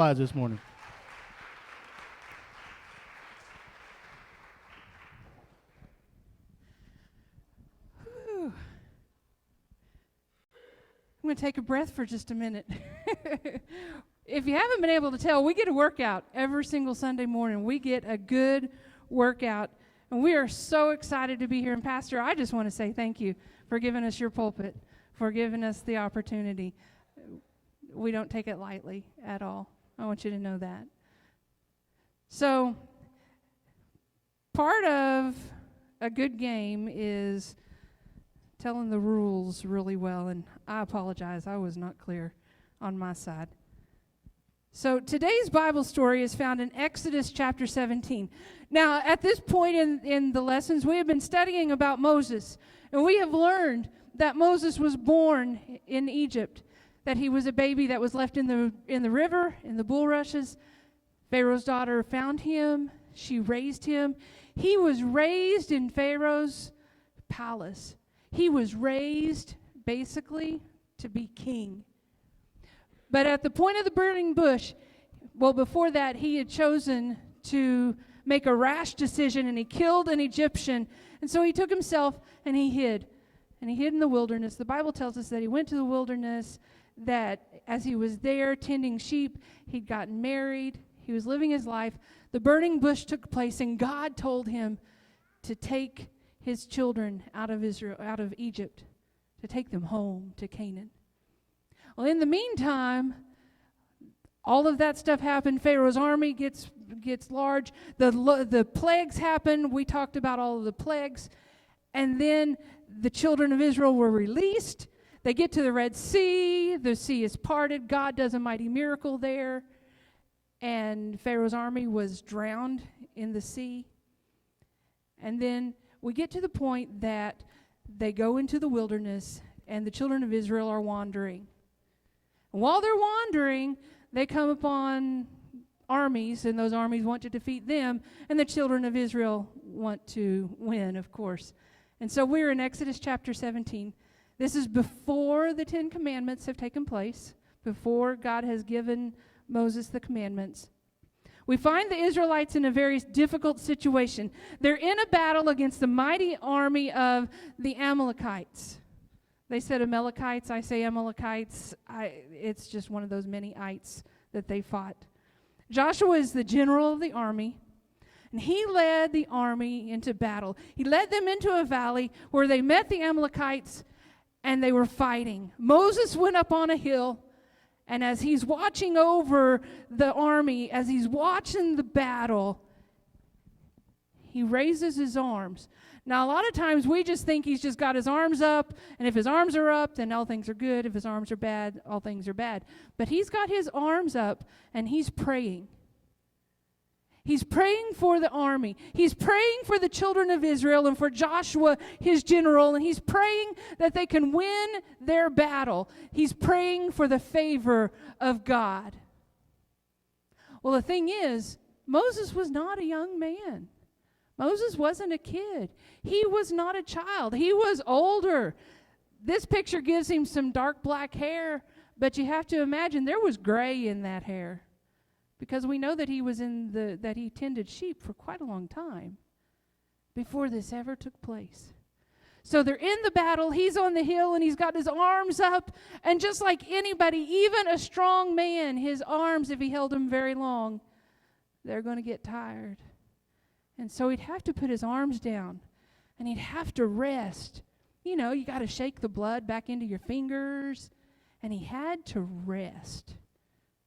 slides this morning. Whew. I'm going to take a breath for just a minute. If you haven't been able to tell, we get a workout every single Sunday morning. We get a good workout, and we are so excited to be here. And Pastor, I just want to say thank you for giving us your pulpit, for giving us the opportunity. We don't take it lightly at all. I want you to know that. So, part of a good game is telling the rules really well, and I apologize, I was not clear on my side. So today's Bible story is found in Exodus chapter 17. Now, at this point in the lessons, we have been studying about Moses, and we have learned that Moses was born in Egypt, that he was a baby that was left in the river, in the bulrushes. Pharaoh's daughter found him. She raised him. He was raised in Pharaoh's palace. He was raised, basically, to be king. But at the point of the burning bush, well, before that, he had chosen to make a rash decision, and he killed an Egyptian. And so he took himself and he hid. And he hid in the wilderness. The Bible tells us that he went to the wilderness, that as he was there tending sheep, he'd gotten married. He was living his life. The burning bush took place, and God told him to take his children out of Egypt, to take them home to Canaan. Well, in the meantime, all of that stuff happened. Pharaoh's army gets large. The plagues happened. We talked about all of the plagues. And then the children of Israel were released. They get to the Red Sea. The sea is parted. God does a mighty miracle there. And Pharaoh's army was drowned in the sea. And then we get to the point that they go into the wilderness, and the children of Israel are wandering. And while they're wandering, they come upon armies, and those armies want to defeat them, and the children of Israel want to win, of course. And so we're in Exodus chapter 17. This is before the 10 Commandments have taken place, before God has given Moses the commandments. We find the Israelites in a very difficult situation. They're in a battle against the mighty army of the Amalekites. They said Amalekites, I say Amalekites. It's just one of those many ites that they fought. Joshua is the general of the army, and he led the army into battle. He led them into a valley where they met the Amalekites, and they were fighting. Moses went up on a hill, and as he's watching over the army, as he's watching the battle, he raises his arms. Now, a lot of times we just think he's just got his arms up, and if his arms are up, then all things are good. If his arms are bad, all things are bad. But he's got his arms up, and he's praying. He's praying for the army. He's praying for the children of Israel and for Joshua, his general, and he's praying that they can win their battle. He's praying for the favor of God. Well, the thing is, Moses was not a young man. Moses wasn't a kid. He was not a child. He was older. This picture gives him some dark black hair, but you have to imagine there was gray in that hair, because we know that he tended sheep for quite a long time before this ever took place. So they're in the battle. He's on the hill, and he's got his arms up, and just like anybody, even a strong man, his arms, if he held them very long, they're going to get tired. And so he'd have to put his arms down, and he'd have to rest. You know, you got to shake the blood back into your fingers, and he had to rest.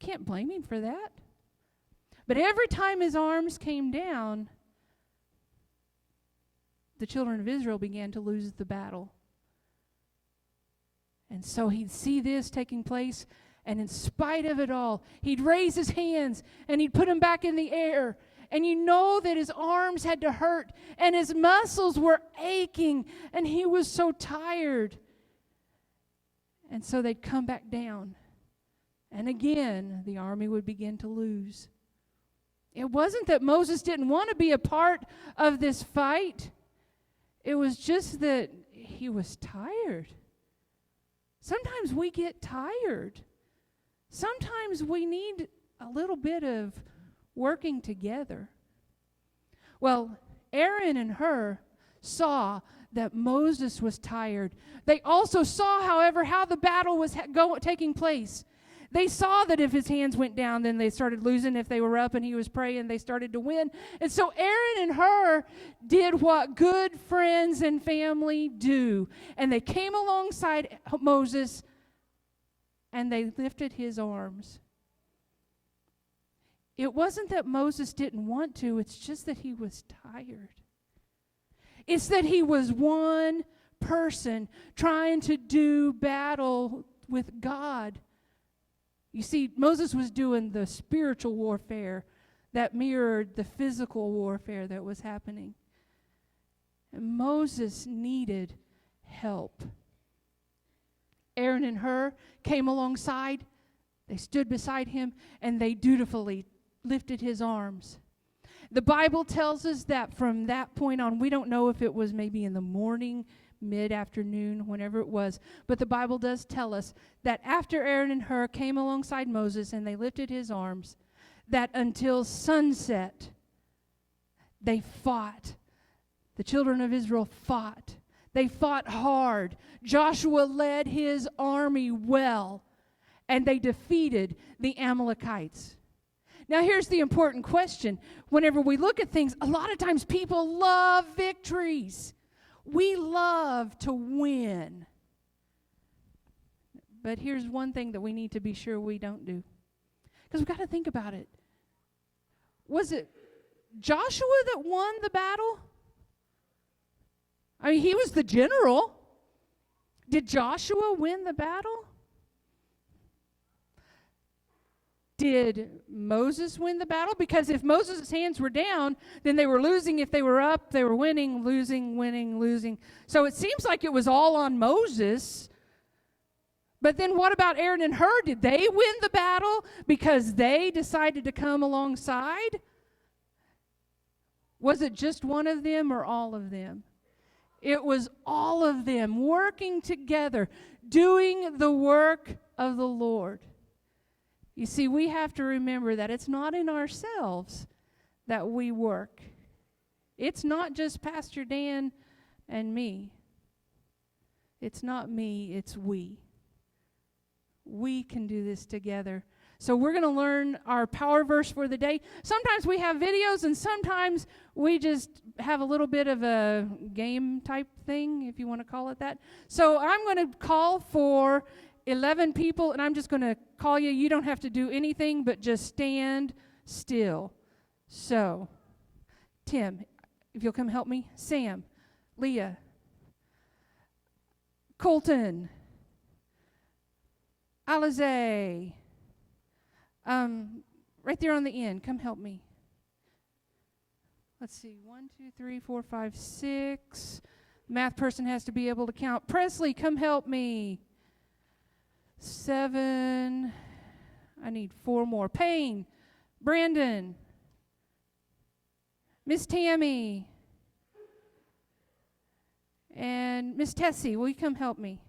Can't blame him for that. But every time his arms came down, the children of Israel began to lose the battle. And so he'd see this taking place, and in spite of it all, he'd raise his hands, and he'd put them back in the air. And you know that his arms had to hurt, and his muscles were aching, and he was so tired. And so they'd come back down. And again, the army would begin to lose. It wasn't that Moses didn't want to be a part of this fight. It was just that he was tired. Sometimes we get tired. Sometimes we need a little bit of working together. Well, Aaron and Hur saw that Moses was tired. They also saw, however, how the battle was taking place. They saw that if his hands went down, then they started losing. If they were up and he was praying, they started to win. And so Aaron and Hur did what good friends and family do. And they came alongside Moses and they lifted his arms. It wasn't that Moses didn't want to, it's just that he was tired. It's that he was one person trying to do battle with God. You see, Moses was doing the spiritual warfare that mirrored the physical warfare that was happening. And Moses needed help. Aaron and Hur came alongside. They stood beside him, and they dutifully lifted his arms. The Bible tells us that from that point on, we don't know if it was maybe in the morning, mid-afternoon, whenever it was, but the Bible does tell us that after Aaron and Hur came alongside Moses and they lifted his arms, that until sunset, they fought. The children of Israel fought. They fought hard. Joshua led his army well, and they defeated the Amalekites. Now, here's the important question. Whenever we look at things, a lot of times people love victories. We love to win. But here's one thing that we need to be sure we don't do. Because we've got to think about it. Was it Joshua that won the battle? I mean, he was the general. Did Joshua win the battle? Did Moses win the battle? Because if Moses' hands were down, then they were losing. If they were up, they were winning, losing, winning, losing. So it seems like it was all on Moses. But then what about Aaron and Hur? Did they win the battle because they decided to come alongside? Was it just one of them or all of them? It was all of them working together, doing the work of the Lord. You see, we have to remember that it's not in ourselves that we work. It's not just Pastor Dan and me. It's not me, it's we. We can do this together. So we're going to learn our power verse for the day. Sometimes we have videos, and sometimes we just have a little bit of a game type thing, if you want to call it that. So I'm going to call for 11 people, and I'm just going to call you. You don't have to do anything but just stand still. So, Tim, if you'll come help me. Sam, Leah, Colton, Alize, right there on the end. Come help me. Let's see. 1, 2, 3, 4, 5, 6. Math person has to be able to count. Presley, come help me. 7. I need 4 more. Payne, Brandon, Miss Tammy, and Miss Tessie. Will you come help me?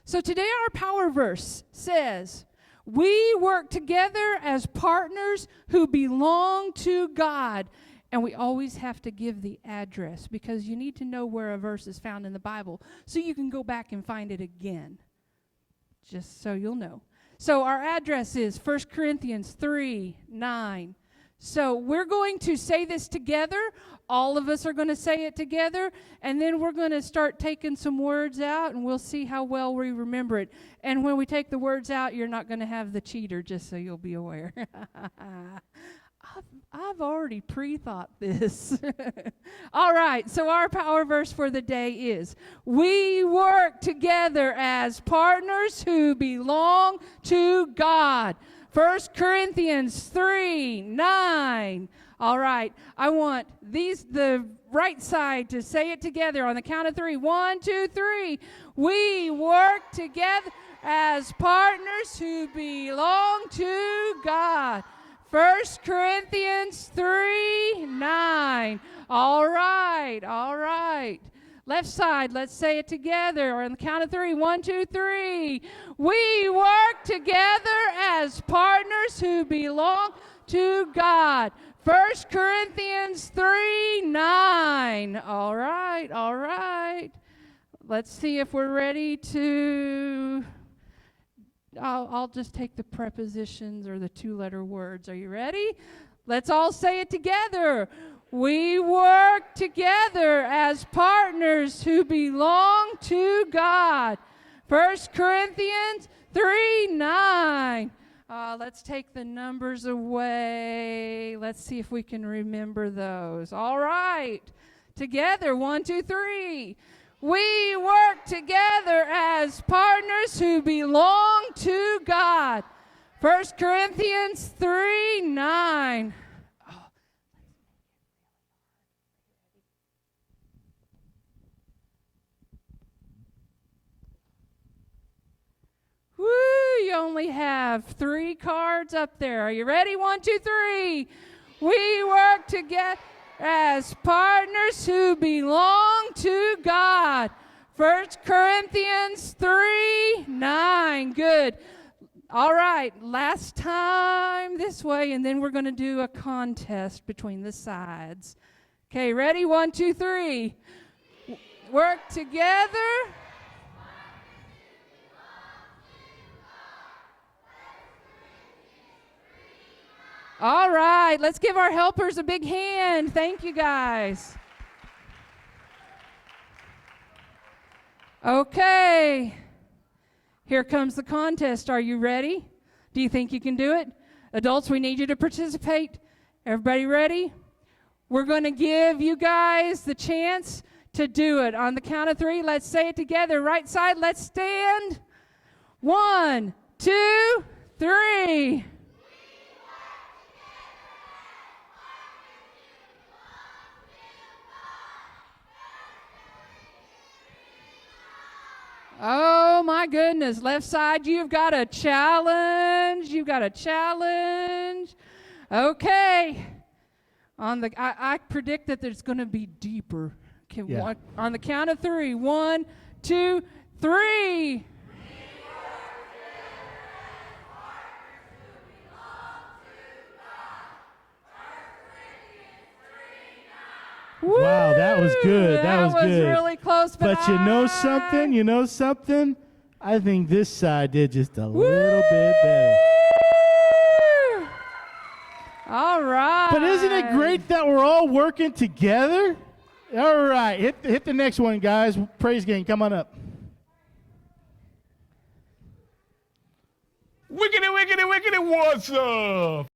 So today our power verse says, we work together as partners who belong to God. And we always have to give the address because you need to know where a verse is found in the Bible so you can go back and find it again, just so you'll know. So our address is 1 Corinthians 3:9. So we're going to say this together. All of us are going to say it together, and then we're going to start taking some words out, and we'll see how well we remember it. And when we take the words out, you're not going to have the cheater, just so you'll be aware. I've already pre-thought this. All right, so our power verse for the day is, we work together as partners who belong to God. 1 Corinthians 3:9. All right, I want the right side to say it together on the count of 3. 1, 2, 3. We work together as partners who belong to God. 1 Corinthians 3:9. All right. Left side, let's say it together on the count of 3. 1, 2, 3. We work together as partners who belong to God. 1 Corinthians 3:9. All right. Let's see if we're ready to... I'll just take the prepositions or the two-letter words. Are you ready? Let's all say it together. We work together as partners who belong to God. 1 Corinthians 3:9. Let's take the numbers away. Let's see if we can remember those. All right. Together, 1, 2, 3. We work together as partners who belong to God. 1 Corinthians 3:9. Woo, you only have 3 cards up there. Are you ready? 1, 2, 3. We work together as partners who belong to God. 1 Corinthians 3:9. Good. All right, last time this way, and then we're going to do a contest between the sides. Okay, ready? 1, 2, 3. Work together. All right, let's give our helpers a big hand. Thank you, guys. Okay, here comes the contest. Are you ready? Do you think you can do it? Adults, we need you to participate. Everybody ready? We're going to give you guys the chance to do it. On the count of 3, let's say it together. Right side, let's stand. 1, 2, 3. Oh, my goodness. Left side, you've got a challenge. Okay. I predict that there's going to be deeper. Okay, Yeah. On the count of 3. 1, 2, 3. Woo! Wow, that was good. That was good. Really close, but you know something? I think this side did just a little bit better. All right. But isn't it great that we're all working together? All right, hit the next one, guys. Praise game, come on up. Wickedy, wickedy, wickedy, what's up?